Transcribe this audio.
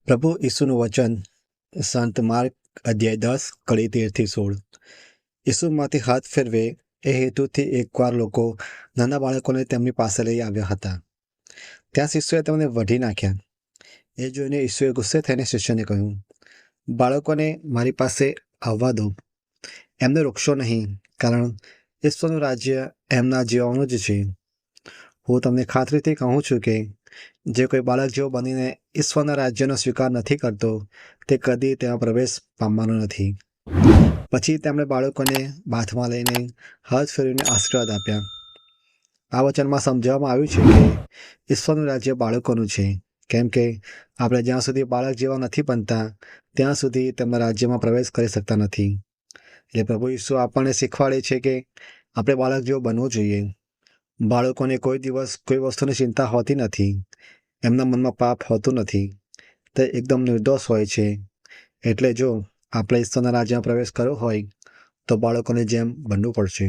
પ્રભુ ઈસુનું વચન સંત માર્ક અધ્યાય 10 કડી 13-16. ઈસુમાંથી હાથ ફેરવે એ હેતુથી એકવાર લોકો નાના બાળકોને તેમની પાસે લઈ આવ્યા હતા. ત્યાં શિષ્યોએ તેમને વઢી નાખ્યા. એ જોઈને ઈસુએ ગુસ્સે થઈને શિષ્યને કહ્યું, બાળકોને મારી પાસે આવવા દો, એમને રોકશો નહીં, કારણ ઈશ્વરનું રાજ્ય એમના જેવાનું જ છે. હું તમને ખાતરીથી કહું છું કે જે કોઈ બાળક જેવો બનીને ઈશ્વરના રાજ્યનો સ્વીકાર નથી કરતો તે કદી તેમાં પ્રવેશ પામવાનો નથી. પછી તેમણે બાળકોને બાથમાં લઈને હાથ ફેરવીને આશીર્વાદ આપ્યા. આ વચનમાં સમજાવવામાં આવ્યું છે કે ઈશ્વરનું રાજ્ય બાળકોનું છે, કેમ કે આપણે જ્યાં સુધી બાળક જેવા નથી બનતા ત્યાં સુધી તેમના રાજ્યમાં પ્રવેશ કરી શકતા નથી. એટલે પ્રભુ ઈસુ આપણને શીખવાડે છે કે આપણે બાળક જેવો બનવું જોઈએ. બાળકોને કોઈ દિવસ કોઈ વસ્તુની ચિંતા હોતી નથી. એમના મનમાં પાપ હોતું નથી. તે એકદમ નિર્દોષ હોય છે. એટલે જો આપણે ઈશ્વરના રાજ્યમાં પ્રવેશ કરવો હોય તો બાળકોની જેમ બનવું પડશે.